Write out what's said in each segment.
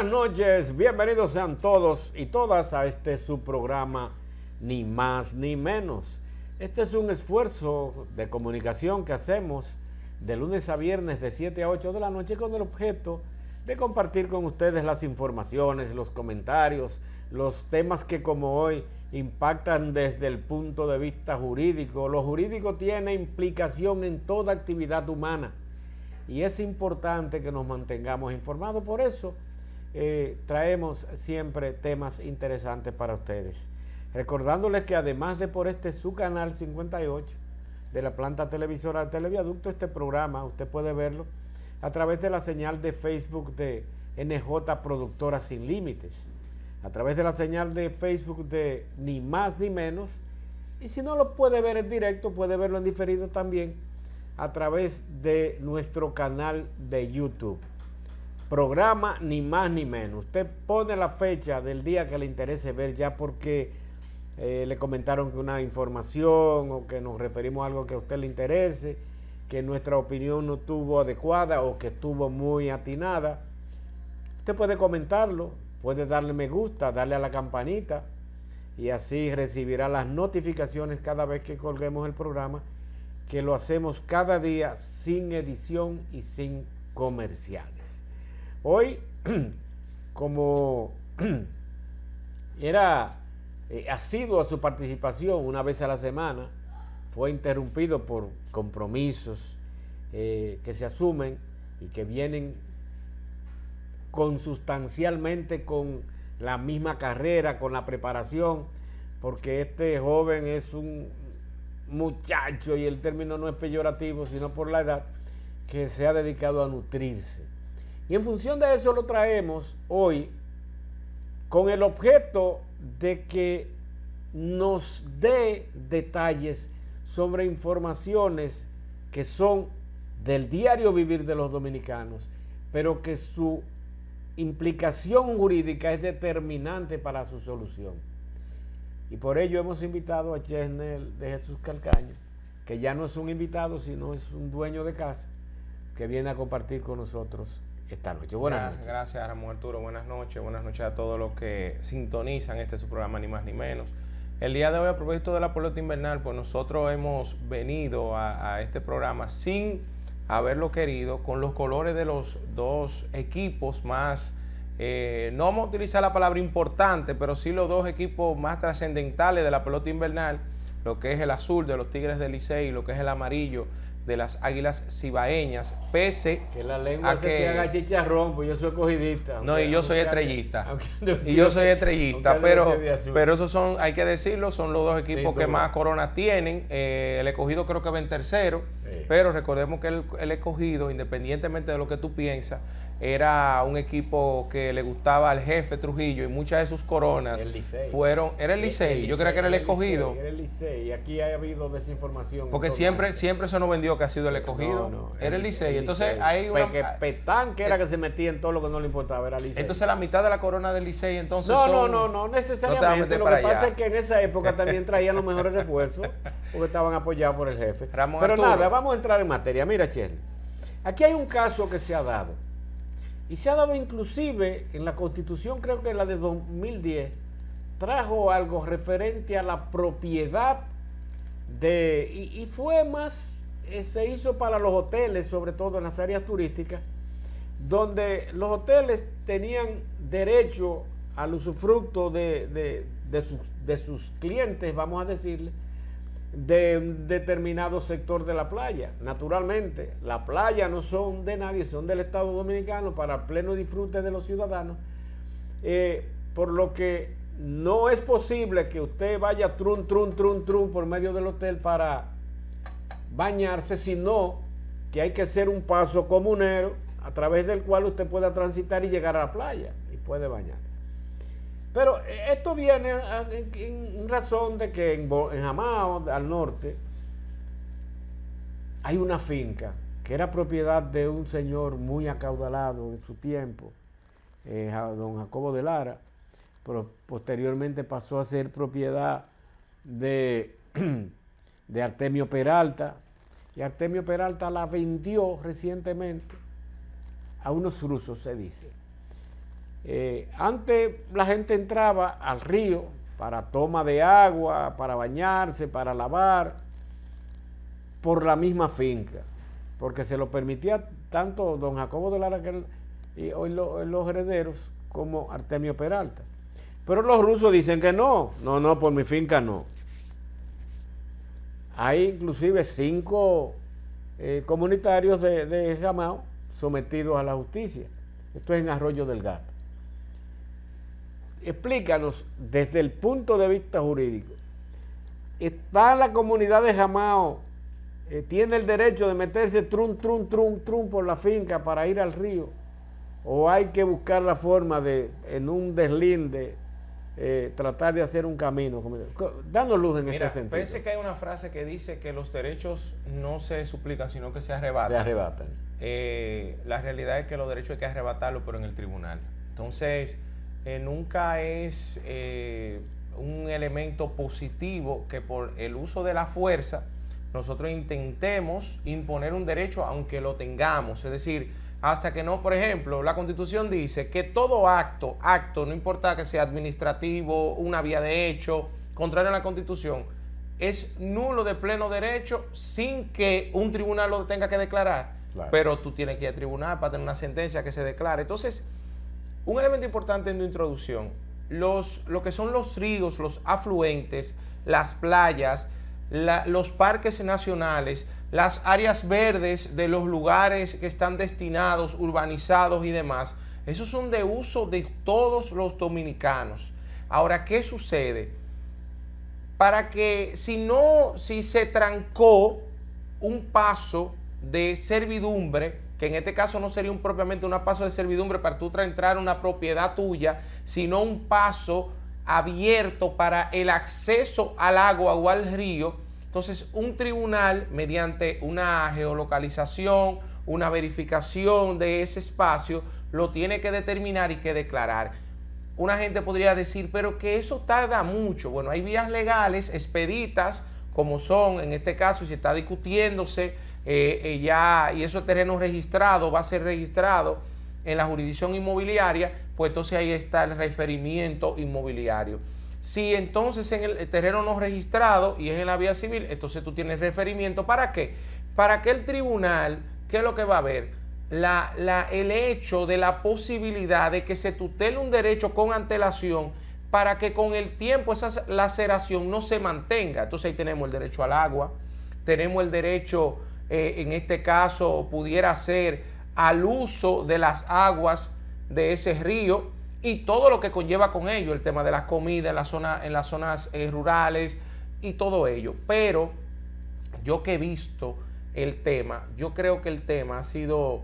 buenas noches, bienvenidos sean todos y todas a este su programa Ni Más Ni Menos. Este es un esfuerzo de comunicación que hacemos de lunes a viernes de 7 a 8 de la noche con el objeto de compartir con ustedes las informaciones, los comentarios, los temas que como hoy impactan desde el punto de vista jurídico. Lo jurídico tiene implicación en toda actividad humana y es importante que nos mantengamos informados. Por eso traemos siempre temas interesantes para ustedes. Recordándoles que además de por su canal 58 de la planta televisora de Televiaducto, este programa usted puede verlo a través de la señal de Facebook de NJ Productora Sin Límites, a través de la señal de Facebook de Ni Más Ni Menos, y si no lo puede ver en directo, puede verlo en diferido también a través de nuestro canal de YouTube. Programa Ni Más Ni Menos. Usted pone la fecha del día que le interese ver, ya porque le comentaron que una información o que nos referimos a algo que a usted le interese, que nuestra opinión no estuvo adecuada o que estuvo muy atinada. Usted puede comentarlo, puede darle me gusta, darle a la campanita y así recibirá las notificaciones cada vez que colguemos el programa, que lo hacemos cada día sin edición y sin comerciales. Hoy, como era asiduo a su participación una vez a la semana, fue interrumpido por compromisos que se asumen y que vienen consustancialmente con la misma carrera, con la preparación, porque este joven es un muchacho, y el término no es peyorativo, sino por la edad, que se ha dedicado a nutrirse. Y en función de eso lo traemos hoy con el objeto de que nos dé detalles sobre informaciones que son del diario vivir de los dominicanos, pero que su implicación jurídica es determinante para su solución. Y por ello hemos invitado a Chesnel de Jesús Calcaño, que ya no es un invitado, sino es un dueño de casa, que viene a compartir con nosotros esta noche. Buenas noches. Gracias, Ramón Arturo. Buenas noches a todos los que sintonizan su programa Ni Más Ni Menos. El día de hoy, a propósito de la pelota invernal, pues nosotros hemos venido a este programa sin haberlo querido, con los colores de los dos equipos más, no vamos a utilizar la palabra importante, pero sí los dos equipos más trascendentales de la pelota invernal, lo que es el azul de los Tigres del Licey y lo que es el amarillo de las Águilas Cibaeñas, pese que la lengua se te haga chicharrón, pues yo soy cogidista. No, y yo soy estrellista. Y yo soy estrellista, pero esos son, hay que decirlo, son los dos equipos que más coronas tienen. El escogido creo que va en tercero, pero recordemos que el escogido, independientemente de lo que tú piensas, era un equipo que le gustaba al jefe Trujillo y muchas de sus coronas fueron... Era el Licey, yo creo que era el escogido. Era el Licey, y aquí ha habido desinformación. Porque siempre se nos vendió que ha sido el escogido. No, era el Licey. Entonces hay una... Petán, que era que se metía en todo lo que no le importaba, era Licey. Entonces la mitad de la corona del Licey, entonces no necesariamente. Lo que pasa es que en esa época también traían los mejores refuerzos, porque estaban apoyados por el jefe. Ramón Pero Arturo, nada, vamos a entrar en materia. Mira, Chen, aquí hay un caso que se ha dado. Y se ha dado inclusive en la Constitución, creo que la de 2010, trajo algo referente a la propiedad de... Y fue más, se hizo para los hoteles, sobre todo en las áreas turísticas, donde los hoteles tenían derecho al usufructo de sus clientes, vamos a decirle, de un determinado sector de la playa. Naturalmente, la playa no son de nadie, son del Estado Dominicano para pleno disfrute de los ciudadanos, por lo que no es posible que usted vaya trun por medio del hotel para bañarse, sino que hay que hacer un paso comunero a través del cual usted pueda transitar y llegar a la playa y puede bañar. Pero esto viene en razón de que en Jamao, al norte, hay una finca que era propiedad de un señor muy acaudalado en su tiempo, don Jacobo de Lara, pero posteriormente pasó a ser propiedad de Artemio Peralta, y Artemio Peralta la vendió recientemente a unos rusos, se dice. Antes la gente entraba al río para toma de agua, para bañarse, para lavar, por la misma finca, porque se lo permitía tanto don Jacobo de Lara y hoy los herederos como Artemio Peralta. Pero los rusos dicen que no, por mi finca no. Hay inclusive 5 comunitarios de Jamao sometidos a la justicia. Esto es en Arroyo del Gato. Explícanos desde el punto de vista jurídico. ¿Está la comunidad de Jamao, tiene el derecho de meterse trum por la finca para ir al río? ¿O hay que buscar la forma de, en un deslinde, tratar de hacer un camino? Danos luz en este sentido. Pensé que hay una frase que dice que los derechos no se suplican, sino que se arrebatan. Se arrebatan. La realidad es que los derechos hay que arrebatarlos, pero en el tribunal. Entonces, nunca es un elemento positivo que por el uso de la fuerza nosotros intentemos imponer un derecho aunque lo tengamos. Es decir, hasta que no, por ejemplo, la Constitución dice que todo acto, no importa que sea administrativo, una vía de hecho, contrario a la Constitución, es nulo de pleno derecho sin que un tribunal lo tenga que declarar. Claro. Pero tú tienes que ir al tribunal para tener una sentencia que se declare. Entonces, un elemento importante en tu introducción, lo que son los ríos, los afluentes, las playas, los parques nacionales, las áreas verdes de los lugares que están destinados, urbanizados y demás, esos son de uso de todos los dominicanos. Ahora, ¿qué sucede? Para que si se trancó un paso de servidumbre, que en este caso no sería propiamente un paso de servidumbre para tú entrar a una propiedad tuya, sino un paso abierto para el acceso al agua o al río. Entonces, un tribunal, mediante una geolocalización, una verificación de ese espacio, lo tiene que determinar y que declarar. Una gente podría decir, pero que eso tarda mucho. Bueno, hay vías legales expeditas, como son, en este caso, si está discutiéndose ya, y eso es terreno registrado, va a ser registrado en la jurisdicción inmobiliaria, pues entonces ahí está el referimiento inmobiliario. Si entonces en el terreno no registrado y es en la vía civil, entonces tú tienes referimiento. ¿Para qué? Para que el tribunal, ¿qué es lo que va a ver? El hecho de la posibilidad de que se tutele un derecho con antelación para que con el tiempo esa laceración no se mantenga. Entonces ahí tenemos el derecho al agua, tenemos el derecho, en este caso pudiera ser al uso de las aguas de ese río y todo lo que conlleva con ello, el tema de la comida en las zonas rurales y todo ello. Pero yo que he visto el tema, yo creo que el tema ha sido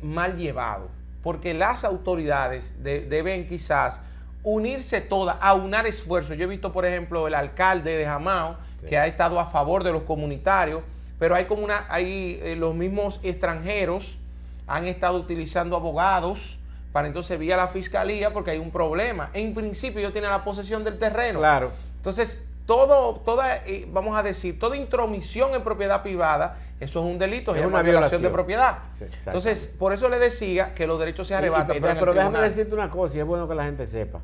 mal llevado, porque las autoridades deben quizás unirse todas, aunar esfuerzos. Yo he visto, por ejemplo, el alcalde de Jamao, sí, que ha estado a favor de los comunitarios, pero hay los mismos extranjeros han estado utilizando abogados para entonces vía la fiscalía porque hay un problema. En principio ellos tienen la posesión del terreno. Claro. Entonces, vamos a decir, toda intromisión en propiedad privada, eso es un delito, es una violación de propiedad. Sí, entonces, por eso le decía que los derechos se arrebatan. Pero déjame decirte una cosa, y es bueno que la gente sepa.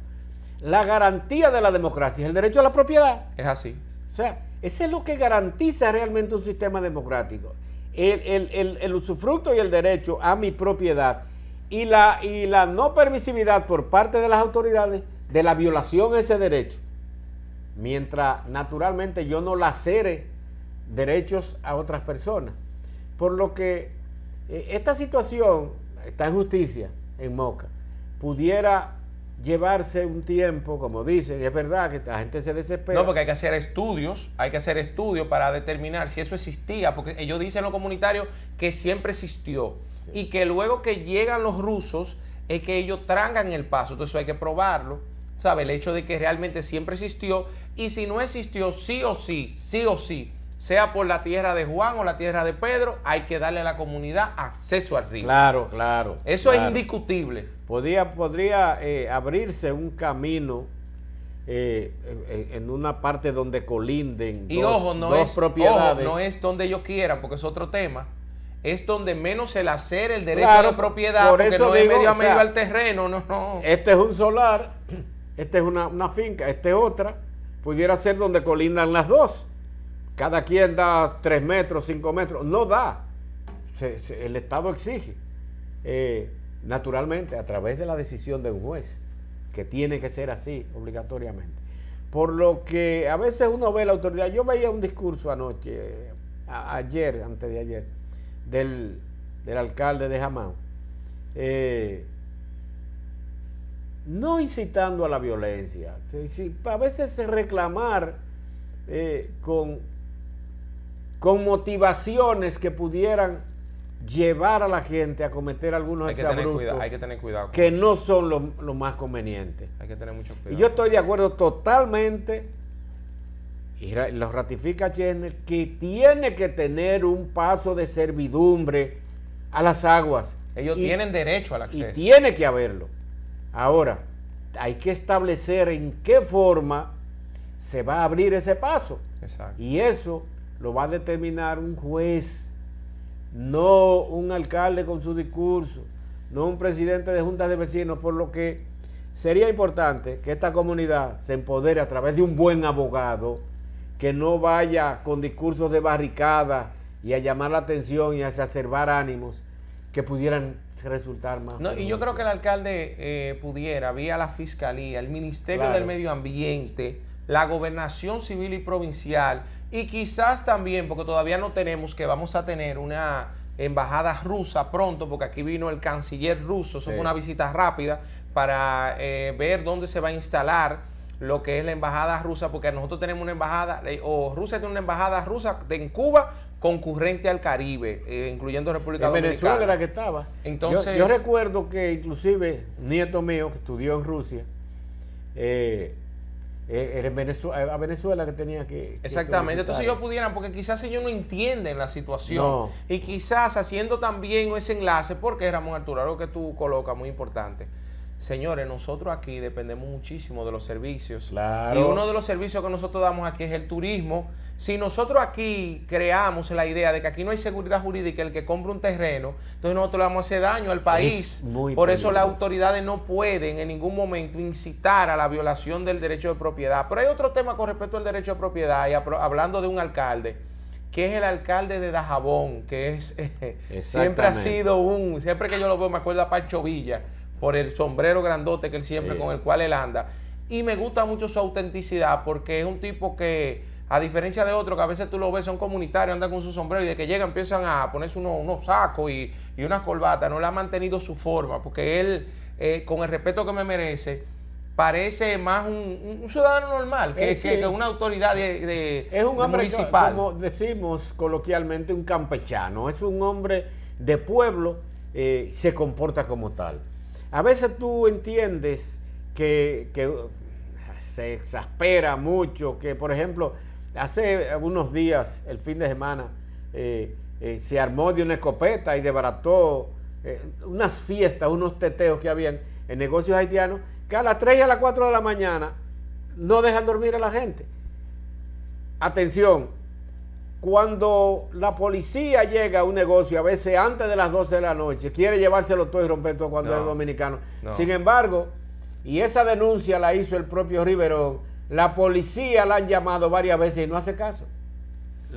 La garantía de la democracia es el derecho a la propiedad. Es así. O sea, eso es lo que garantiza realmente un sistema democrático. El usufructo y el derecho a mi propiedad y la no permisividad por parte de las autoridades de la violación de ese derecho. Mientras naturalmente yo no lacere derechos a otras personas. Por lo que esta situación, esta injusticia en Moca, pudiera llevarse un tiempo, como dicen, es verdad que la gente se desespera. No, porque hay que hacer estudios para determinar si eso existía, porque ellos dicen los comunitarios que siempre existió, sí, y que luego que llegan los rusos es que ellos trangan el paso, entonces eso hay que probarlo, ¿sabe? El hecho de que realmente siempre existió, y si no existió, sí o sí, sea por la tierra de Juan o la tierra de Pedro, hay que darle a la comunidad acceso al río. Claro. Eso es indiscutible. Podría abrirse un camino en una parte donde colinden dos propiedades. Ojo, no es donde ellos quieran, porque es otro tema. es donde menos se lacera el derecho de propiedad, por porque eso no digo, es medio a o sea, medio al terreno, no. Este es un solar, este es una finca, este es otra, pudiera ser donde colindan las dos. Cada quien da 3 metros, 5 metros, no da. El Estado exige, naturalmente, a través de la decisión de un juez, que tiene que ser así, obligatoriamente. Por lo que a veces uno ve la autoridad. Yo veía un discurso anoche, antes de ayer, del alcalde de Jamao, no incitando a la violencia. A veces reclamar con motivaciones que pudieran llevar a la gente a cometer algunos exabruptos hay que tener cuidado que eso no son lo más convenientes. Hay que tener mucho cuidado. Y yo estoy de acuerdo totalmente, y lo ratifica Chesner, que tiene que tener un paso de servidumbre a las aguas. Ellos tienen derecho al acceso. Y tiene que haberlo. Ahora, hay que establecer en qué forma se va a abrir ese paso. Exacto. Y eso lo va a determinar un juez, no un alcalde con su discurso, no un presidente de juntas de vecinos, por lo que sería importante que esta comunidad se empodere a través de un buen abogado, que no vaya con discursos de barricada y a llamar la atención y a exacerbar ánimos que pudieran resultar más. No, y yo creo que el alcalde pudiera, vía la Fiscalía, el Ministerio del Medio Ambiente, la Gobernación Civil y Provincial, y quizás también, porque todavía no tenemos, que vamos a tener una embajada rusa pronto, porque aquí vino el canciller ruso, eso fue una visita rápida para ver dónde se va a instalar lo que es la embajada rusa, porque nosotros tenemos una embajada, o Rusia tiene una embajada rusa en Cuba concurrente al Caribe, incluyendo República Dominicana. Venezuela era que estaba. Entonces, yo recuerdo que inclusive nieto mío que estudió en Rusia, era a Venezuela que tenía que exactamente, entonces ellos pudieran, porque quizás ellos no entienden la situación, y quizás haciendo también ese enlace, porque Ramón Arturo, algo que tú colocas muy importante. Señores, nosotros aquí dependemos muchísimo de los servicios. Claro. Y uno de los servicios que nosotros damos aquí es el turismo. Si nosotros aquí creamos la idea de que aquí no hay seguridad jurídica, el que compra un terreno, entonces nosotros le vamos a hacer daño al país. Por eso las autoridades no pueden en ningún momento incitar a la violación del derecho de propiedad. Pero hay otro tema con respecto al derecho de propiedad, y hablando de un alcalde, que es el alcalde de Dajabón, que es siempre ha sido siempre que yo lo veo me acuerdo a Pancho Villa, por el sombrero grandote que él siempre, con el cual él anda. Y me gusta mucho su autenticidad, porque es un tipo que, a diferencia de otros que a veces tú lo ves, son comunitarios, andan con su sombrero y de que llegan empiezan a ponerse unos sacos y unas corbatas. No le ha mantenido su forma, porque él, con el respeto que me merece, parece más un ciudadano normal que una autoridad es un hombre municipal. Como decimos coloquialmente, un campechano. Es un hombre de pueblo, se comporta como tal. A veces tú entiendes que se exaspera mucho, que por ejemplo, hace unos días, el fin de semana, se armó de una escopeta y desbarató unas fiestas, unos teteos que habían en negocios haitianos, que a las 3 y a las 4 de la mañana no dejan dormir a la gente. Atención, cuando la policía llega a un negocio, a veces antes de las 12 de la noche, quiere llevárselo todo y romper todo cuando es dominicano. Sin embargo, y esa denuncia la hizo el propio Riverón, la policía la han llamado varias veces y no hace caso.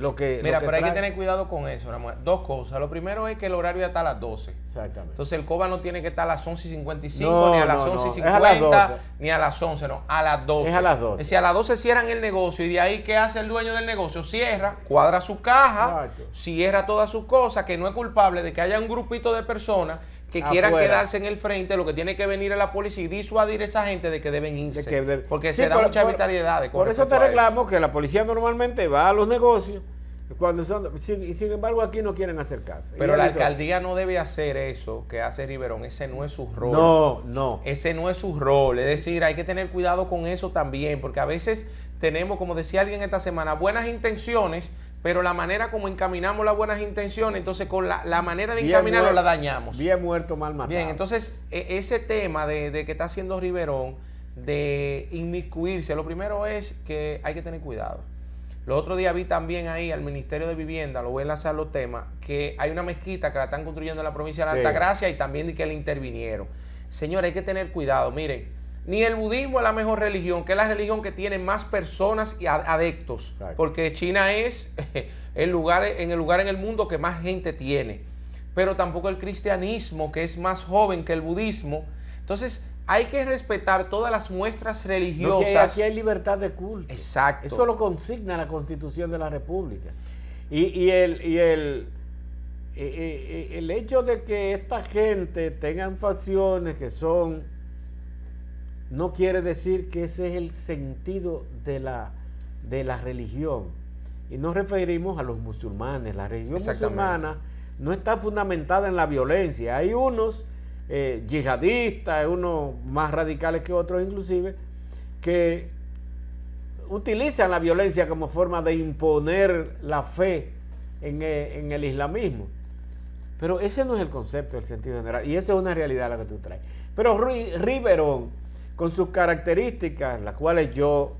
Mira, pero hay que tener cuidado con eso, Ramón. Dos cosas. Lo primero es que el horario ya está a las 12. Exactamente. Entonces el COBA no tiene que estar a las 11:55, ni a las 11:50, ni a las 11, no, a las 12. Es a las 12. Es decir, a las 12 cierran el negocio y de ahí, ¿qué hace el dueño del negocio? Cierra, cuadra su caja, cierra todas sus cosas, que no es culpable de que haya un grupito de personas que quieran quedarse en el frente. Lo que tiene que venir es la policía y disuadir a esa gente de que deben irse. Porque se da mucha arbitrariedad. Por eso te reclamo que la policía normalmente va a los negocios, y sin embargo aquí no quieren hacer caso. Pero la alcaldía no debe hacer eso que hace Riverón. Ese no es su rol. No. Ese no es su rol. Es decir, hay que tener cuidado con eso también, porque a veces tenemos, como decía alguien esta semana, buenas intenciones, pero la manera como encaminamos las buenas intenciones, entonces con la manera de encaminarlo la dañamos. Bien muerto, mal matado. Bien, entonces ese tema de que está haciendo Riverón, de inmiscuirse, lo primero es que hay que tener cuidado. Los otros días vi también ahí al Ministerio de Vivienda, lo voy a enlazar los temas, que hay una mezquita que la están construyendo en la provincia de la Altagracia y también que le intervinieron. Señores, hay que tener cuidado. Miren, ni el budismo es la mejor religión, que es la religión que tiene más personas y adeptos. Exacto. Porque China es el lugar en el mundo que más gente tiene. Pero tampoco el cristianismo, que es más joven que el budismo. Entonces, hay que respetar todas las muestras religiosas. No, aquí hay libertad de culto. Exacto. Eso lo consigna la Constitución de la República. Y el hecho de que esta gente tengan facciones que son, no quiere decir que ese es el sentido de la religión. Y nos referimos a los musulmanes. La religión musulmana no está fundamentada en la violencia. Hay unos yihadistas, unos más radicales que otros inclusive, que utilizan la violencia como forma de imponer la fe en el islamismo. Pero ese no es el concepto del sentido general, y esa es una realidad la que tú traes. Pero Riverón, con sus características, las cuales yo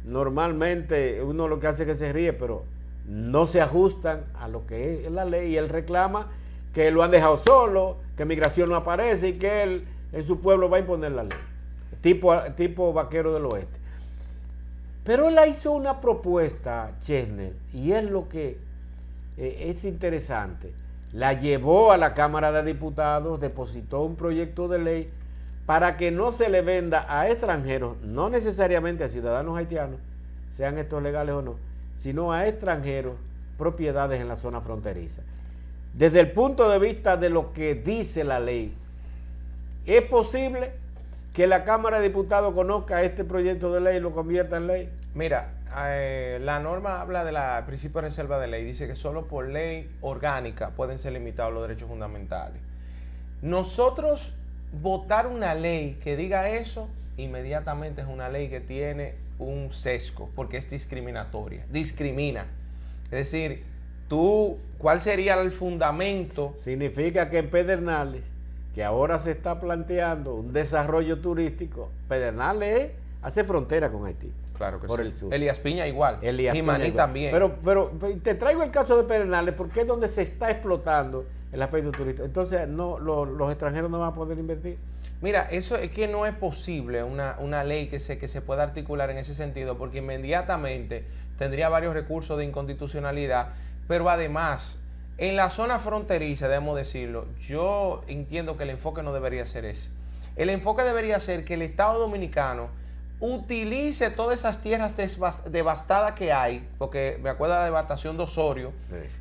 normalmente, uno lo que hace es que se ríe, pero no se ajustan a lo que es la ley, y él reclama que lo han dejado solo, que migración no aparece y que él en su pueblo va a imponer la ley, tipo vaquero del oeste. Pero él hizo una propuesta, Chesner, y es lo que es interesante. La llevó a la Cámara de Diputados, depositó un proyecto de ley para que no se le venda a extranjeros, no necesariamente a ciudadanos haitianos, sean estos legales o no, sino a extranjeros, propiedades en la zona fronteriza. Desde el punto de vista de lo que dice la ley, ¿es posible que la Cámara de Diputados conozca este proyecto de ley y lo convierta en ley? Mira, la norma habla del principio de reserva de ley, dice que solo por ley orgánica pueden ser limitados los derechos fundamentales. Nosotros votar una ley que diga eso, inmediatamente es una ley que tiene un sesgo, porque es discriminatoria, discrimina. Es decir, ¿cuál sería el fundamento? Significa que en Pedernales, que ahora se está planteando un desarrollo turístico, Pedernales hace frontera con Haití. Claro que por sí. el sur. Elías Piña igual. Jimaní también. Pero te traigo el caso de Pedernales porque es donde se está explotando el aspecto turístico. Entonces los extranjeros no van a poder invertir. Mira, eso es que no es posible una ley que se pueda articular en ese sentido, porque inmediatamente tendría varios recursos de inconstitucionalidad, pero además, en la zona fronteriza, debemos decirlo, yo entiendo que el enfoque no debería ser ese. El enfoque debería ser que el Estado Dominicano utilice todas esas tierras devastadas que hay, porque me acuerdo de la devastación de Osorio,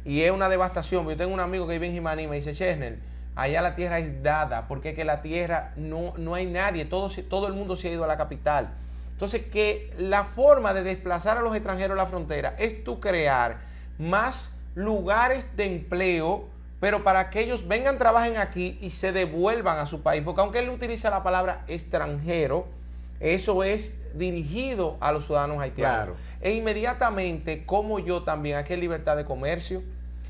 y es una devastación. Yo tengo un amigo que vive en Jimaní y me dice, Chesner, allá la tierra es dada, porque es que la tierra no hay nadie, todo el mundo se ha ido a la capital. Entonces, que la forma de desplazar a los extranjeros a la frontera es tú crear más lugares de empleo, pero para que ellos vengan, trabajen aquí y se devuelvan a su país, porque aunque él utiliza la palabra extranjero, eso es dirigido a los ciudadanos haitianos. Claro. E inmediatamente, como yo también, aquí hay libertad de comercio.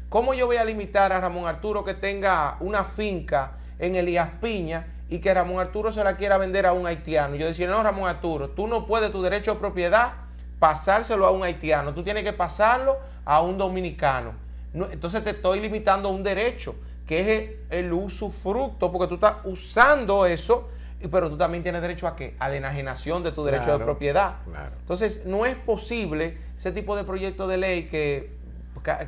¿Cómo yo voy a limitar a Ramón Arturo que tenga una finca en Elías Piña y que Ramón Arturo se la quiera vender a un haitiano? Yo decía, no, Ramón Arturo, tú no puedes tu derecho de propiedad pasárselo a un haitiano, tú tienes que pasarlo a un dominicano. No, entonces te estoy limitando un derecho, que es el usufructo, porque tú estás usando eso, pero tú también tienes derecho a ¿qué? A la enajenación de tu derecho de propiedad. Claro. Entonces, no es posible ese tipo de proyecto de ley que,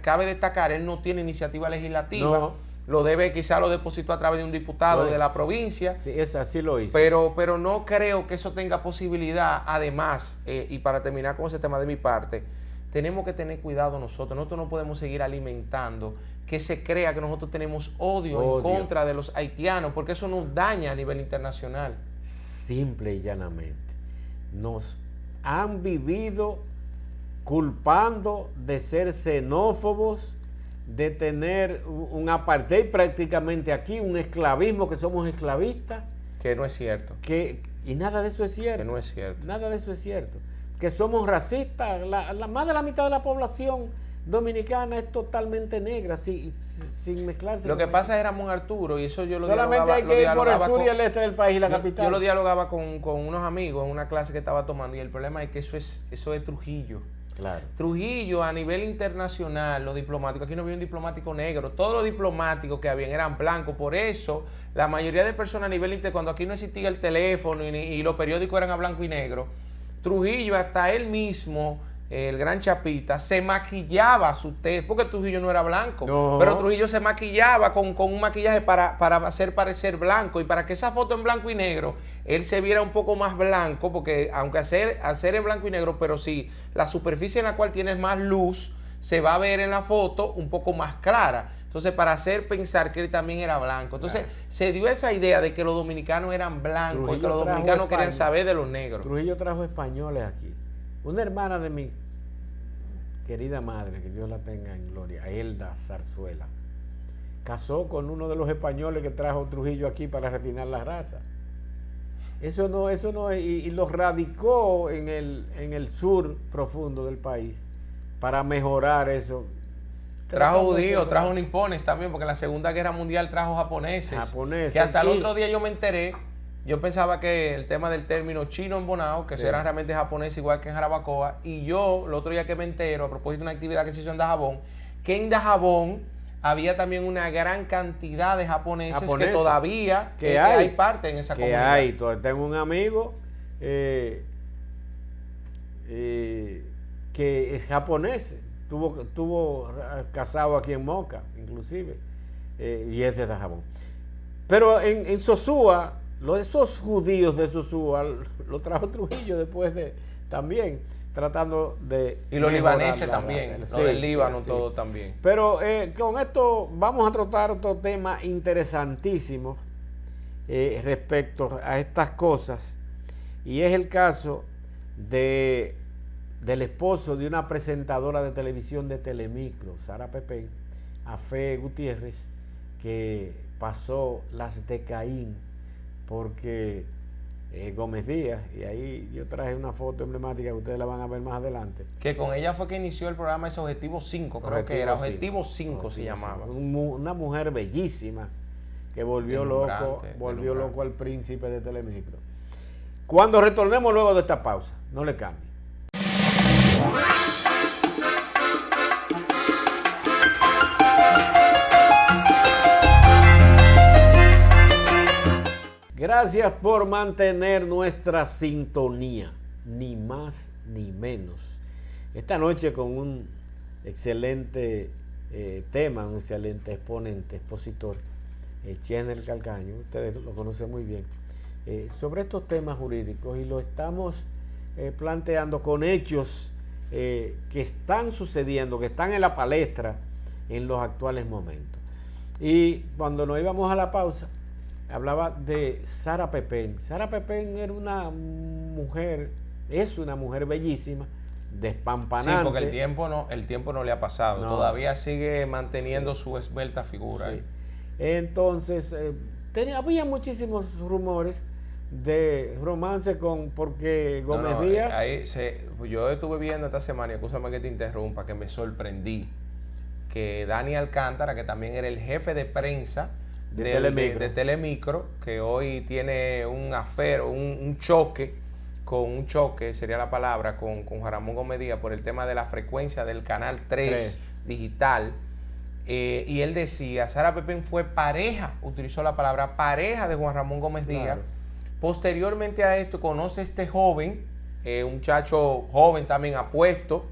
cabe destacar, él no tiene iniciativa legislativa. No. Lo debe, quizá lo depositó a través de un diputado de la provincia. Sí, así lo hizo. Pero no creo que eso tenga posibilidad. Además, y para terminar con ese tema de mi parte, tenemos que tener cuidado nosotros. Nosotros no podemos seguir alimentando que se crea que nosotros tenemos odio en contra de los haitianos, porque eso nos daña a nivel internacional. Simple y llanamente. Nos han vivido culpando de ser xenófobos, de tener un apartheid prácticamente aquí, un esclavismo, que somos esclavistas. Que no es cierto. Y nada de eso es cierto. Que no es cierto. Nada de eso es cierto. Que somos racistas. Más de la mitad de la población dominicana es totalmente negra, sin mezclarse. Lo que pasa es Ramón Arturo, y eso yo lo solamente hay que ir por el sur y el este del país y la capital. Yo lo dialogaba con unos amigos en una clase que estaba tomando, y el problema es que eso es Trujillo. Claro. Trujillo, a nivel internacional, los diplomáticos, aquí no había un diplomático negro, todos los diplomáticos que habían eran blancos, por eso la mayoría de personas a nivel internacional, cuando aquí no existía el teléfono y los periódicos eran a blanco y negro, Trujillo, hasta él mismo, el gran Chapita, se maquillaba su tez, porque Trujillo no era blanco, no. Pero Trujillo se maquillaba con un maquillaje para hacer parecer blanco, y para que esa foto en blanco y negro, él se viera un poco más blanco, porque aunque hacer en blanco y negro, pero sí, la superficie en la cual tienes más luz, se va a ver en la foto un poco más clara. Entonces, para hacer pensar que él también era blanco. Entonces, se dio esa idea de que los dominicanos eran blancos, Trujillo, y que los dominicanos querían saber de los negros. Trujillo trajo españoles aquí. Una hermana de mi querida madre, que Dios la tenga en gloria, Elda Zarzuela, casó con uno de los españoles que trajo Trujillo aquí para refinar la raza. Eso no, y lo radicó en el sur profundo del país para mejorar eso. Trajo judíos, trajo nipones también, porque en la Segunda Guerra Mundial trajo japoneses. Que hasta el otro día yo me enteré, yo pensaba que el tema del término chino en Bonao, que eran realmente japoneses igual que en Jarabacoa, y yo el otro día que me entero, a propósito de una actividad que se hizo en Dajabón, que en Dajabón había también una gran cantidad de japoneses que todavía hay parte en esa comunidad. Tengo un amigo que es japonés, estuvo casado aquí en Moca, inclusive, y es de Dajabón. Pero en Sosúa, esos judíos de Sosúa lo trajo Trujillo después también, tratando de... Y los libaneses también, los del Líbano, todo también. Pero con esto vamos a tratar otro tema interesantísimo respecto a estas cosas, y es el caso del esposo de una presentadora de televisión de Telemicro, Sara Pepén, Afé Gutiérrez, que pasó las de Caín porque Gómez Díaz, y ahí yo traje una foto emblemática que ustedes la van a ver más adelante. Que con ella fue que inició el programa ese Objetivo 5, creo que era Objetivo 5 se llamaba. Una mujer bellísima que volvió loco al príncipe de Telemicro. Cuando retornemos luego de esta pausa, no le cambie. Gracias por mantener nuestra sintonía, ni más ni menos. Esta noche con un excelente tema, un excelente expositor, Chenel Calcaño, ustedes lo conocen muy bien, sobre estos temas jurídicos, y lo estamos planteando con hechos que están sucediendo, que están en la palestra en los actuales momentos. Y cuando nos íbamos a la pausa, hablaba de Sara Pepén. Sara Pepén era es una mujer bellísima, despampanante. Sí, porque el tiempo no le ha pasado. Todavía sigue manteniendo su esbelta figura. Sí. Entonces, había muchísimos rumores de romance porque Gómez Díaz... Yo estuve viendo esta semana, y escúchame que te interrumpa, que me sorprendí, que Dani Alcántara, que también era el jefe de prensa de Telemicro, que hoy tiene un choque, sería la palabra, con Juan Ramón Gómez Díaz por el tema de la frecuencia del canal 3 digital. Y él decía, Sara Pepén fue utilizó la palabra pareja de Juan Ramón Gómez Díaz. Claro. Posteriormente a esto conoce a este joven, un muchacho joven también apuesto,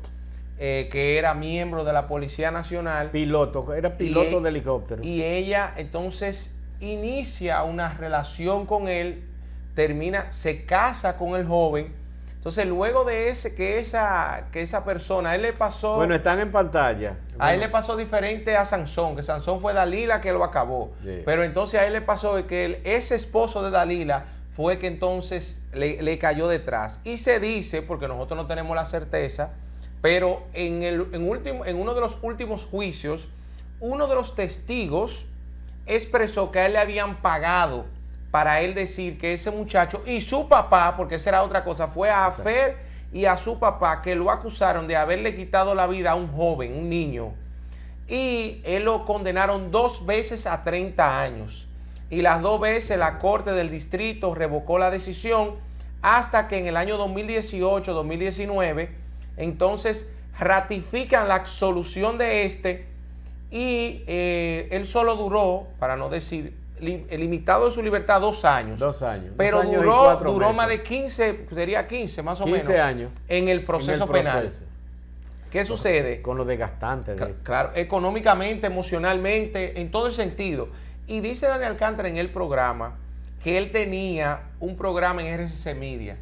que era miembro de la Policía Nacional. Era piloto de helicóptero. Y ella entonces inicia una relación con él, se casa con el joven. Entonces luego de que esa persona, a él le pasó... Bueno, están en pantalla. A él le pasó diferente a Sansón, que Sansón fue Dalila que lo acabó. Sí. Pero entonces a él le pasó que ese esposo de Dalila fue que entonces le cayó detrás. Y se dice, porque nosotros no tenemos la certeza, pero en uno de los últimos juicios, uno de los testigos expresó que a él le habían pagado para él decir que ese muchacho y su papá, porque esa era otra cosa, fue a Afer y a su papá, que lo acusaron de haberle quitado la vida a un joven, un niño, y él lo condenaron 2 veces a 30 años. Y las 2 veces la Corte del Distrito revocó la decisión, hasta que en el año 2018-2019 entonces ratifican la absolución de y él solo duró, para no decir, limitado de su libertad 2 años. 2 años. Pero 2 años duró más de 15, sería 15 más o 15 menos. años. En el proceso penal. ¿Qué sucede? Con lo desgastante. Claro, económicamente, emocionalmente, en todo el sentido. Y dice Daniel Alcántara en el programa que él tenía un programa en RCC Media,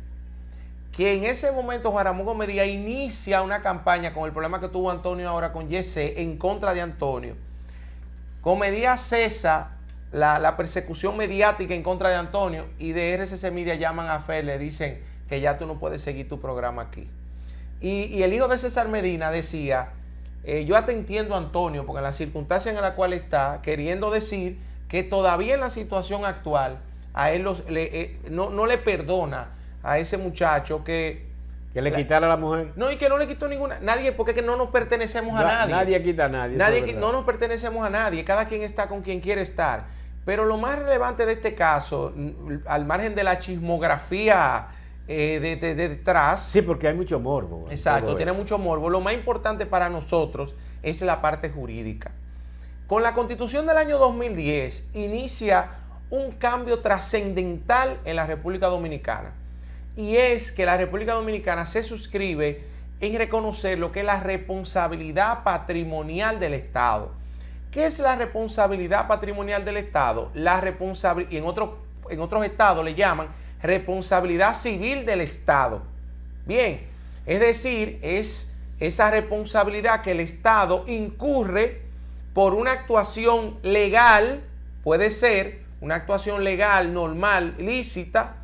que en ese momento Juan Ramón Gómez Díaz inicia una campaña con el problema que tuvo Antonio ahora con Yesé en contra de Antonio. Gómez Díaz cesa la persecución mediática en contra de Antonio y de RCC Media llaman a Fer, le dicen que ya tú no puedes seguir tu programa aquí. Y el hijo de César Medina decía, yo te entiendo, Antonio, porque en la circunstancia en la cual está, queriendo decir que todavía en la situación actual a él no le perdona a ese muchacho que le quitara a la mujer. No, y que no le quitó ninguna. Nadie, porque es que no nos pertenecemos a nadie. Nadie quita a nadie. No nos pertenecemos a nadie. Cada quien está con quien quiere estar. Pero lo más relevante de este caso, al margen de la chismografía de detrás. Sí, porque hay mucho morbo. Exacto, tiene mucho morbo. Lo más importante para nosotros es la parte jurídica. Con la Constitución del año 2010 inicia un cambio trascendental en la República Dominicana. Y es que la República Dominicana se suscribe en reconocer lo que es la responsabilidad patrimonial del Estado. ¿Qué es la responsabilidad patrimonial del Estado? Y en otros estados le llaman responsabilidad civil del Estado. Bien, es decir, es esa responsabilidad que el Estado incurre por una actuación legal, puede ser una actuación legal, normal, lícita,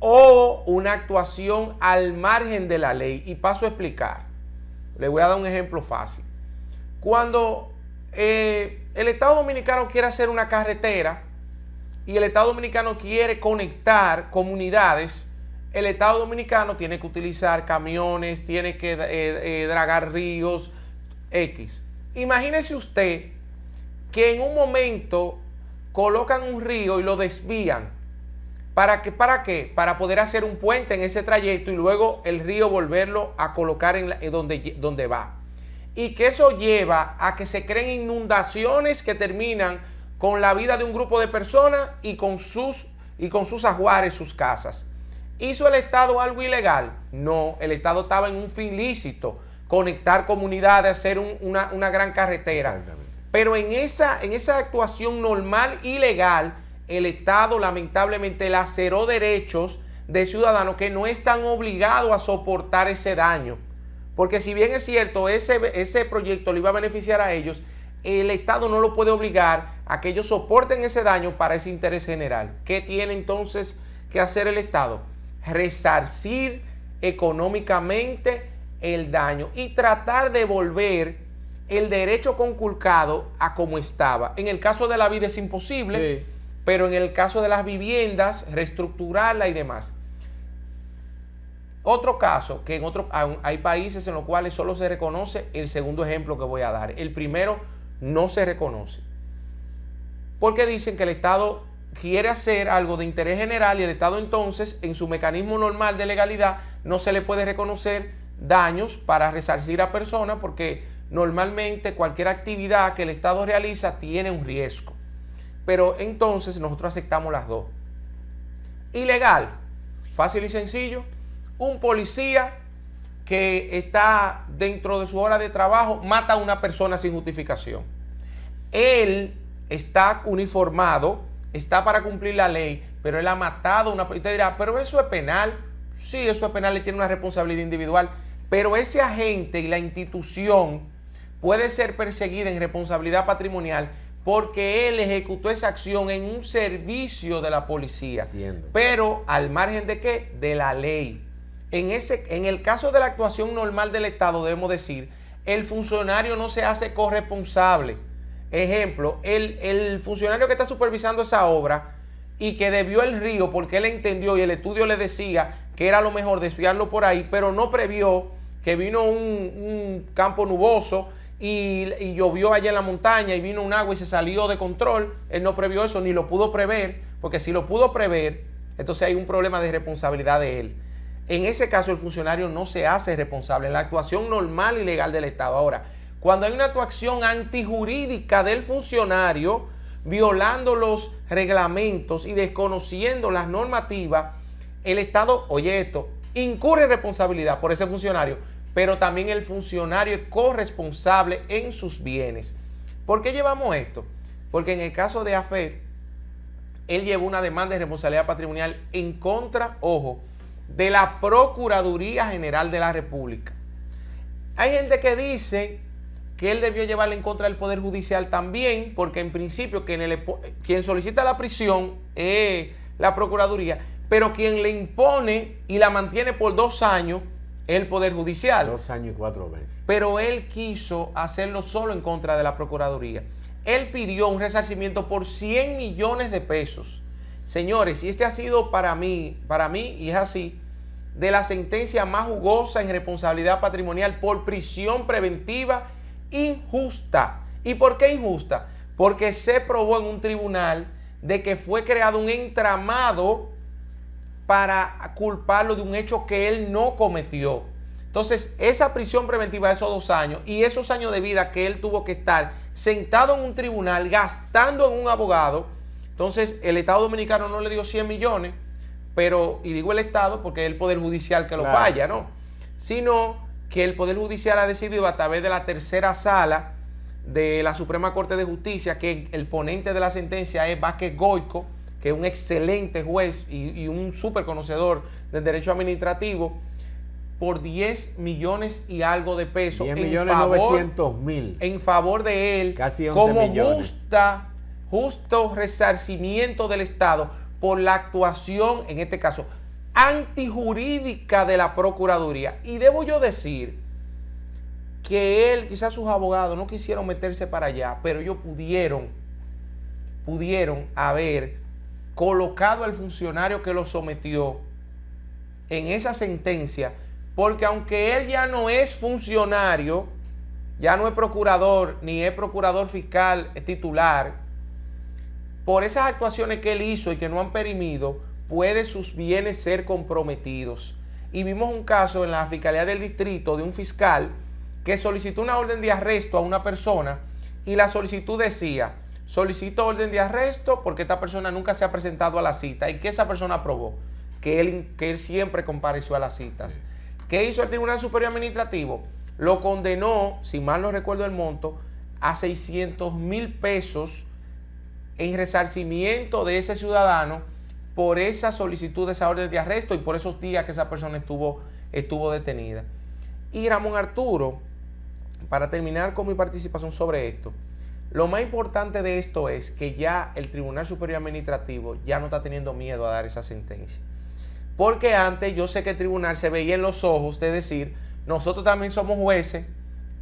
o una actuación al margen de la ley. Y paso a explicar. Le voy a dar un ejemplo fácil. Cuando el Estado Dominicano quiere hacer una carretera y el Estado Dominicano quiere conectar comunidades, el Estado Dominicano tiene que utilizar camiones, tiene que dragar ríos, X. Imagínese usted que en un momento colocan un río y lo desvían. ¿Para qué? Para poder hacer un puente en ese trayecto y luego el río volverlo a colocar donde va. Y que eso lleva a que se creen inundaciones que terminan con la vida de un grupo de personas y con sus ajuares, sus casas. ¿Hizo el Estado algo ilegal? No, el Estado estaba en un fin lícito, conectar comunidades, hacer una gran carretera. Pero en esa actuación normal y legal, el Estado lamentablemente laceró derechos de ciudadanos que no están obligados a soportar ese daño. Porque si bien es cierto, ese proyecto le iba a beneficiar a ellos, el Estado no lo puede obligar a que ellos soporten ese daño para ese interés general. ¿Qué tiene entonces que hacer el Estado? Resarcir económicamente el daño y tratar de volver el derecho conculcado a como estaba. En el caso de la vida es imposible, sí, pero en el caso de las viviendas, reestructurarla y demás. Otro caso, que hay países en los cuales solo se reconoce el segundo ejemplo que voy a dar. El primero no se reconoce. Porque dicen que el Estado quiere hacer algo de interés general y el Estado entonces, en su mecanismo normal de legalidad, no se le puede reconocer daños para resarcir a personas porque normalmente cualquier actividad que el Estado realiza tiene un riesgo. Pero entonces nosotros aceptamos las dos. Ilegal, fácil y sencillo. Un policía que está dentro de su hora de trabajo mata a una persona sin justificación. Él está uniformado, está para cumplir la ley, pero él ha matado a una persona. Y usted dirá, pero eso es penal. Sí, eso es penal y tiene una responsabilidad individual. Pero ese agente y la institución puede ser perseguida en responsabilidad patrimonial porque él ejecutó esa acción en un servicio de la policía. Pero al margen de ¿qué? De la ley. En el caso de la actuación normal del Estado, debemos decir, el funcionario no se hace corresponsable. Ejemplo, el funcionario que está supervisando esa obra y que desvió el río porque él entendió y el estudio le decía que era lo mejor desviarlo por ahí, pero no previó que vino un campo nuboso y llovió allá en la montaña y vino un agua y se salió de control. Él no previó eso ni lo pudo prever, porque si lo pudo prever, entonces hay un problema de responsabilidad de él. en ese caso el funcionario no se hace responsable en la actuación normal y legal del Estado. Ahora, cuando hay una actuación antijurídica del funcionario, violando los reglamentos y desconociendo las normativas, el Estado, oye esto, incurre en responsabilidad por ese funcionario, pero también el funcionario es corresponsable en sus bienes. ¿Por qué llevamos esto? Porque en el caso de AFED, él llevó una demanda de responsabilidad patrimonial en contra, ojo, de la Procuraduría General de la República. Hay gente que dice que él debió llevarla en contra del Poder Judicial también, porque en principio quien solicita la prisión es la Procuraduría, pero quien le impone y la mantiene por 2 años es el Poder Judicial. 2 años y 4 meses. Pero él quiso hacerlo solo en contra de la Procuraduría. Él pidió un resarcimiento por 100 millones de pesos. Señores, y este ha sido para mí, y es así, de la sentencia más jugosa en responsabilidad patrimonial por prisión preventiva injusta. ¿Y por qué injusta? Porque se probó en un tribunal de que fue creado un entramado para culparlo de un hecho que él no cometió. Entonces, esa prisión preventiva de esos 2 años y esos años de vida que él tuvo que estar sentado en un tribunal gastando en un abogado, entonces el Estado Dominicano no le dio 100 millones, pero, y digo el Estado porque es el Poder Judicial que lo falla, ¿no? Sino que el Poder Judicial ha decidido a través de la tercera sala de la Suprema Corte de Justicia, que el ponente de la sentencia es Vázquez Goico, que es un excelente juez y un súper conocedor del derecho administrativo, por 10 millones y algo de pesos. 10.900.000. En favor de él, casi 11 como millones. justo resarcimiento del Estado por la actuación, en este caso, antijurídica de la Procuraduría. Y debo yo decir que él, quizás sus abogados no quisieron meterse para allá, pero ellos pudieron haber colocado al funcionario que lo sometió en esa sentencia, porque aunque él ya no es funcionario, ya no es procurador, ni es procurador fiscal titular, por esas actuaciones que él hizo y que no han perimido, puede sus bienes ser comprometidos. Y vimos un caso en la Fiscalía del Distrito de un fiscal que solicitó una orden de arresto a una persona y la solicitud decía: solicito orden de arresto porque esta persona nunca se ha presentado a la cita. ¿Y qué esa persona aprobó? Que él siempre compareció a las citas. ¿Qué hizo el Tribunal Superior Administrativo? Lo condenó, si mal no recuerdo el monto, a 600,000 pesos en resarcimiento de ese ciudadano por esa solicitud de esa orden de arresto y por esos días que esa persona estuvo detenida. Y Ramón Arturo, para terminar con mi participación sobre esto, lo más importante de esto es que ya el Tribunal Superior Administrativo ya no está teniendo miedo a dar esa sentencia. Porque antes yo sé que el tribunal se veía en los ojos de decir: nosotros también somos jueces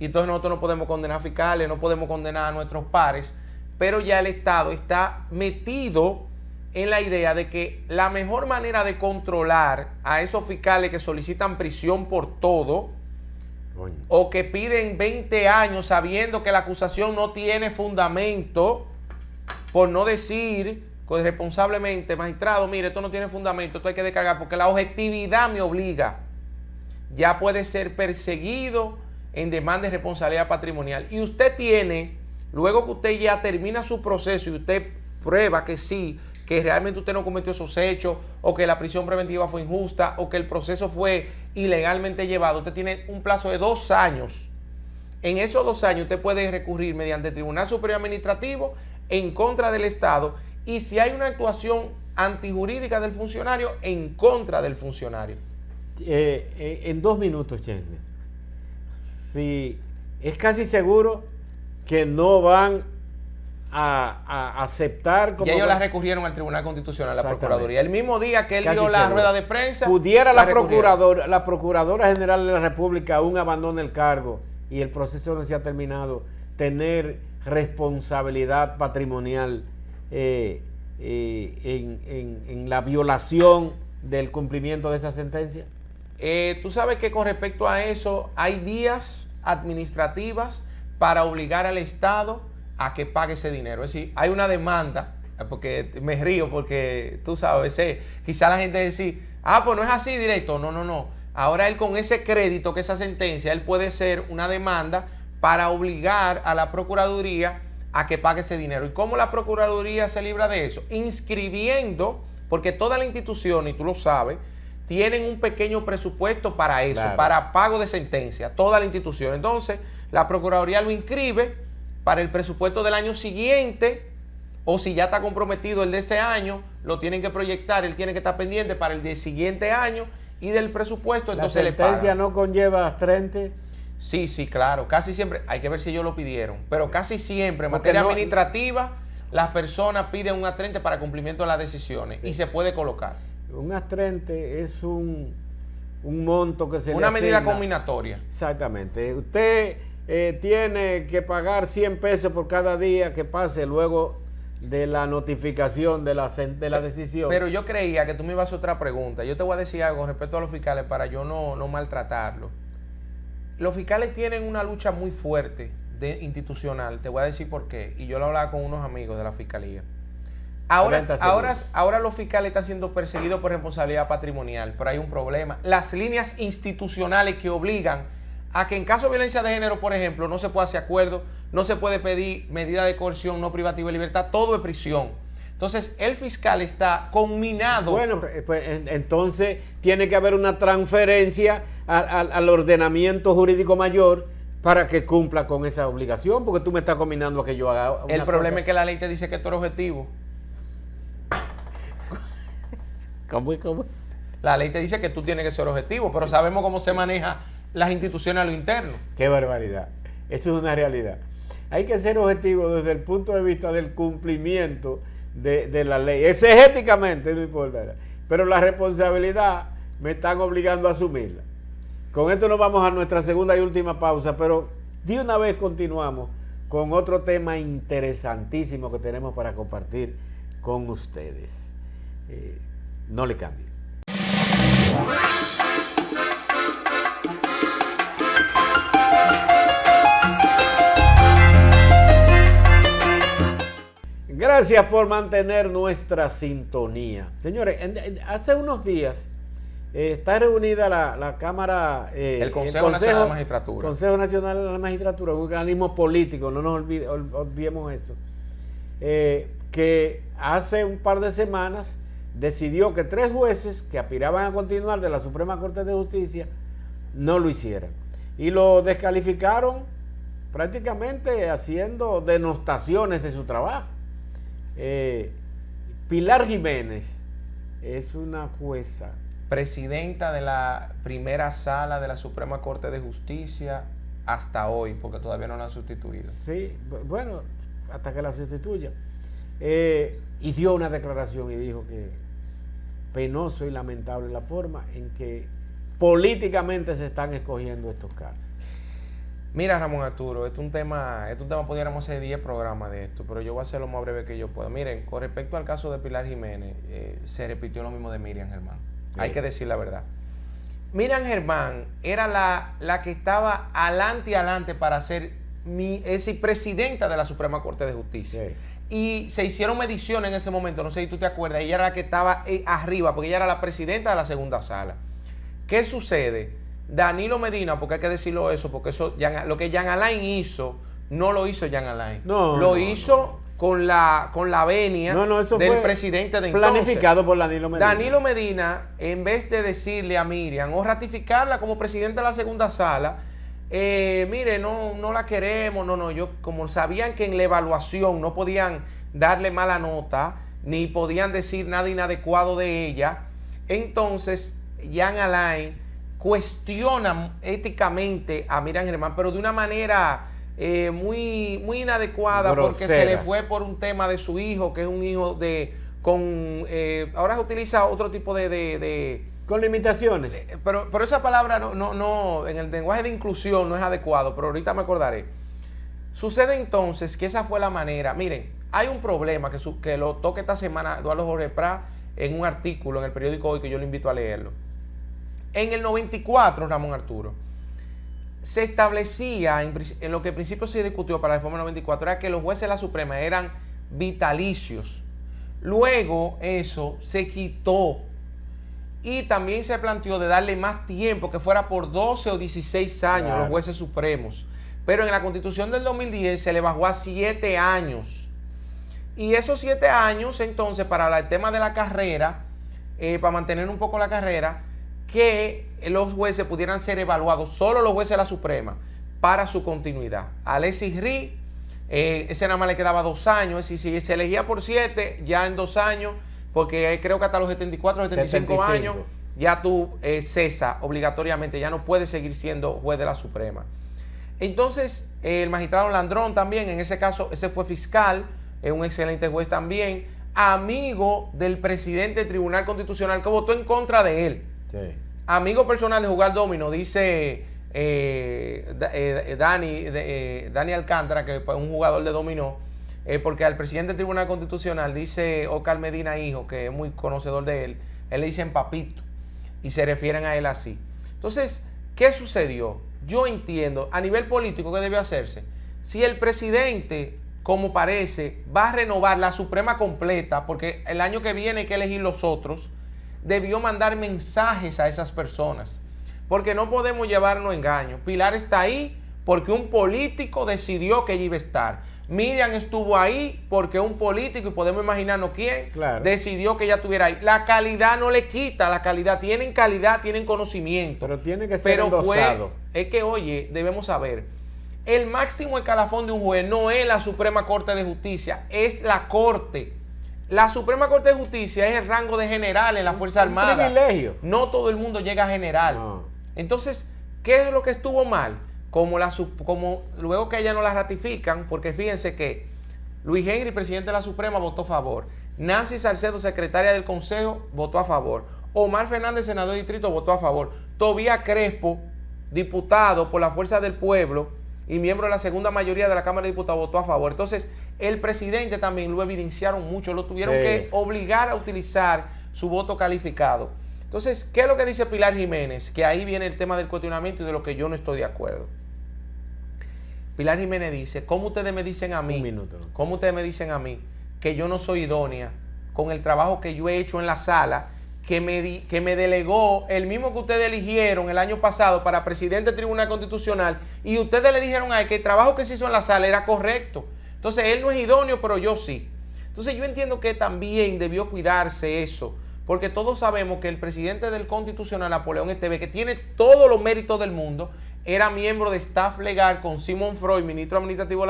y entonces nosotros no podemos condenar a fiscales, no podemos condenar a nuestros pares, pero ya el Estado está metido en la idea de que la mejor manera de controlar a esos fiscales que solicitan prisión por todo, o que piden 20 años sabiendo que la acusación no tiene fundamento, por no decir responsablemente: magistrado, mire, esto no tiene fundamento, esto hay que descargar porque la objetividad me obliga, ya puede ser perseguido en demanda de responsabilidad patrimonial. Y usted tiene, luego que usted ya termina su proceso y usted prueba que sí, que realmente usted no cometió esos hechos, o que la prisión preventiva fue injusta, o que el proceso fue ilegalmente llevado, usted tiene un plazo de 2 años. En esos 2 años usted puede recurrir mediante el Tribunal Superior Administrativo en contra del Estado, y si hay una actuación antijurídica del funcionario, en contra del funcionario. En 2 minutos, Chesme. Sí, es casi seguro que no van a aceptar como... Ya ellos la recurrieron al Tribunal Constitucional, la Procuraduría. El mismo día que él casi dio la seguro. rueda de prensa... Pudiera la Procuradora General de la República aún abandone el cargo y el proceso no se ha terminado, tener responsabilidad patrimonial en la violación del cumplimiento de esa sentencia. Tú sabes que con respecto a eso hay vías administrativas para obligar al Estado a que pague ese dinero. Es decir, hay una demanda porque me río, porque tú sabes, quizá la gente dice, pues no es así directo. No. Ahora él con ese crédito, que esa sentencia, él puede hacer una demanda para obligar a la Procuraduría a que pague ese dinero. ¿Y cómo la Procuraduría se libra de eso? Inscribiendo, porque toda la institución, y tú lo sabes, tienen un pequeño presupuesto para eso, claro, para pago de sentencia, toda la institución. Entonces, la Procuraduría lo inscribe para el presupuesto del año siguiente, o si ya está comprometido el de ese año, lo tienen que proyectar, él tiene que estar pendiente para el del siguiente año y del presupuesto, entonces le pagan. ¿La sentencia no conlleva 30? Sí, claro, casi siempre, hay que ver si ellos lo pidieron, pero casi siempre en materia administrativa, las personas piden un astrente para cumplimiento de las decisiones, y se puede colocar. Un astrente es un monto que se una le medida combinatoria. Exactamente. Usted tiene que pagar 100 pesos por cada día que pase luego de la notificación de la decisión. Pero yo creía que tú me ibas a hacer otra pregunta. Yo te voy a decir algo con respecto a los fiscales para yo no maltratarlos. Los fiscales tienen una lucha muy fuerte institucional. Te voy a decir por qué. Y yo lo hablaba con unos amigos de la fiscalía. Ahora los fiscales están siendo perseguidos por responsabilidad patrimonial, pero hay un problema. Las líneas institucionales que obligan a que en caso de violencia de género, por ejemplo, no se puede hacer acuerdo, no se puede pedir medida de coerción no privativa de libertad, todo es prisión. Entonces, el fiscal está conminado. Bueno, pues entonces tiene que haber una transferencia al ordenamiento jurídico mayor para que cumpla con esa obligación, porque tú me estás combinando a que yo haga una El problema es que la ley te dice que esto es objetivo. ¿Cómo? La ley te dice que tú tienes que ser objetivo, pero sabemos cómo se maneja las instituciones a lo interno. Qué barbaridad. Eso es una realidad. Hay que ser objetivo desde el punto de vista del cumplimiento de la ley. Exegéticamente, no importa. Pero la responsabilidad me están obligando a asumirla. Con esto nos vamos a nuestra segunda y última pausa, pero de una vez continuamos con otro tema interesantísimo que tenemos para compartir con ustedes. No le cambien. Gracias por mantener nuestra sintonía. Señores, hace unos días está reunida la Cámara... el Consejo Nacional de la Magistratura. Consejo Nacional de la Magistratura, un organismo político, no nos olvidemos eso, que hace un par de semanas decidió que 3 jueces que aspiraban a continuar de la Suprema Corte de Justicia no lo hicieran. Y lo descalificaron prácticamente haciendo denostaciones de su trabajo. Pilar Jiménez es una jueza, presidenta de la primera sala de la Suprema Corte de Justicia hasta hoy, porque todavía no la han sustituido. Sí, bueno, hasta que la sustituya. Y dio una declaración y dijo que penoso y lamentable la forma en que políticamente se están escogiendo estos casos. Mira, Ramón Arturo, es un tema pudiéramos hacer 10 programas de esto, pero yo voy a hacer lo más breve que yo pueda. Miren, con respecto al caso de Pilar Jiménez, se repitió lo mismo de Miriam Germán. Sí. Hay que decir la verdad. Miriam Germán era la que estaba adelante para ser presidenta de la Suprema Corte de Justicia. Sí. Y se hicieron mediciones en ese momento, no sé si tú te acuerdas, ella era la que estaba arriba, porque ella era la presidenta de la segunda sala. ¿Qué sucede? Danilo Medina, porque hay que decirlo eso, porque eso lo que Jean Alain hizo, no lo hizo Jean Alain. Lo hizo con la venia del presidente de entonces. Planificado por Danilo Medina. Danilo Medina, en vez de decirle a Miriam o ratificarla como presidenta de la segunda sala, mire, no la queremos, yo, como sabían que en la evaluación no podían darle mala nota, ni podían decir nada inadecuado de ella, entonces Jean Alain cuestiona éticamente a Miriam Germán, pero de una manera muy inadecuada, grosera, porque se le fue por un tema de su hijo, que es un hijo ahora se utiliza otro tipo con limitaciones. Pero esa palabra no, en el lenguaje de inclusión no es adecuado, pero ahorita me acordaré. Sucede entonces que esa fue la manera. Miren, hay un problema que lo toca esta semana Eduardo Jorge Prat en un artículo en el periódico Hoy, que yo le invito a leerlo. En el 94, Ramón Arturo, se establecía, en lo que en principio se discutió para la reforma 94, era que los jueces de la Suprema eran vitalicios. Luego eso se quitó y también se planteó de darle más tiempo, que fuera por 12 o 16 años a los jueces supremos. Pero en la Constitución del 2010 se le bajó a 7 años. Y esos 7 años, entonces, para el tema de la carrera, para mantener un poco la carrera, que los jueces pudieran ser evaluados, solo los jueces de la Suprema, para su continuidad. A Alexis Rí, ese nada más le quedaba 2 años, es decir, si se elegía por 7, ya en 2 años, porque creo que hasta los 74, 75 años, ya tú cesas obligatoriamente, ya no puedes seguir siendo juez de la Suprema. Entonces, el magistrado Landrón también, en ese caso, ese fue fiscal, es un excelente juez también, amigo del presidente del Tribunal Constitucional, que votó en contra de él. Sí. Amigo personal de jugar domino, dice Dani Alcántara, que es un jugador de dominó, porque al presidente del Tribunal Constitucional, dice Oscar Medina Hijo, que es muy conocedor de él le dicen papito, y se refieren a él así. Entonces, ¿qué sucedió? Yo entiendo, a nivel político, ¿qué debe hacerse? Si el presidente, como parece, va a renovar la Suprema completa, porque el año que viene hay que elegir los otros, debió mandar mensajes a esas personas, porque no podemos llevarnos engaños. Pilar está ahí porque un político decidió que ella iba a estar. Miriam estuvo ahí porque un político, y podemos imaginarnos quién, decidió que ella estuviera ahí. La calidad no le quita la calidad, tienen conocimiento. Pero tiene que ser endosado. Es que, oye, debemos saber, el máximo escalafón de un juez no es la Suprema Corte de Justicia, es la Corte. La Suprema Corte de Justicia es el rango de general en la Fuerza Armada. Un privilegio. No todo el mundo llega a general. No. Entonces, ¿qué es lo que estuvo mal? Como luego que ella no la ratifican, porque fíjense que Luis Henry, presidente de la Suprema, votó a favor. Nancy Salcedo, secretaria del Consejo, votó a favor. Omar Fernández, senador de distrito, votó a favor. Tobías Crespo, diputado por la Fuerza del Pueblo y miembro de la segunda mayoría de la Cámara de Diputados, votó a favor. Entonces, el presidente también lo evidenciaron mucho, lo tuvieron que obligar a utilizar su voto calificado. Entonces, ¿qué es lo que dice Pilar Jiménez? Que ahí viene el tema del cuestionamiento y de lo que yo no estoy de acuerdo. Pilar Jiménez dice, ¿cómo ustedes me dicen a mí? ¿Cómo ustedes me dicen a mí que yo no soy idónea con el trabajo que yo he hecho en la sala, que me delegó el mismo que ustedes eligieron el año pasado para presidente del Tribunal Constitucional, y ustedes le dijeron a él que el trabajo que se hizo en la sala era correcto? Entonces, él no es idóneo, pero yo sí. Entonces, yo entiendo que también debió cuidarse eso, porque todos sabemos que el presidente del Constitucional, Napoleón Esteves, que tiene todos los méritos del mundo, era miembro de staff legal con Simón Freud, ministro administrativo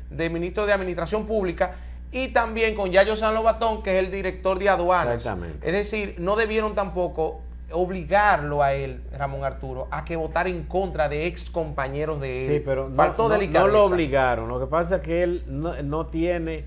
ministro de Administración Pública, y también con Yayo San Lobatón, que es el director de aduanas. Exactamente. Es decir, no debieron tampoco obligarlo a él, Ramón Arturo, a que votara en contra de ex compañeros de él. Sí, pero no lo obligaron. Lo que pasa es que él no tiene...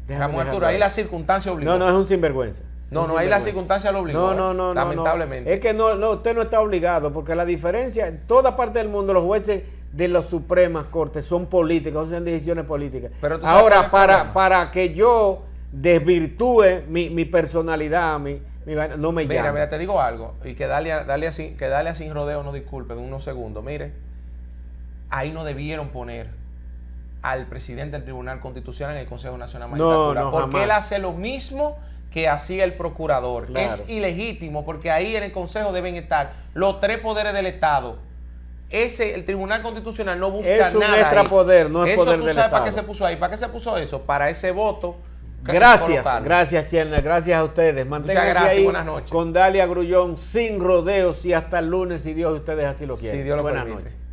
Ramón Arturo, ahí la circunstancia obligó. No, es un sinvergüenza. No, ahí la circunstancia lo obligó. No, lamentablemente. Es que usted no está obligado, porque la diferencia, en toda parte del mundo, los jueces de las Supremas Cortes son políticos, son decisiones políticas. Pero ahora, para que yo desvirtúe mi personalidad, no me llame. Mira, te digo algo, y que dale sin rodeo, no disculpen, unos segundos. Mire, ahí no debieron poner al presidente del Tribunal Constitucional en el Consejo Nacional de Magistratura, porque jamás. Él hace lo mismo que hacía el procurador. Claro. Es ilegítimo, porque ahí en el Consejo deben estar los 3 poderes del Estado. El Tribunal Constitucional no busca nada. Es un extrapoder, no es poder del Estado. ¿Eso tú sabes para qué se puso ahí? ¿Para qué se puso eso? Para ese voto. Gracias, Cherna. Gracias a ustedes. Manténganse ahí buenas noches. Con Dalia Grullón, sin rodeos, y hasta el lunes, si Dios y ustedes así lo quieren. Si Dios lo buenas permite. noches.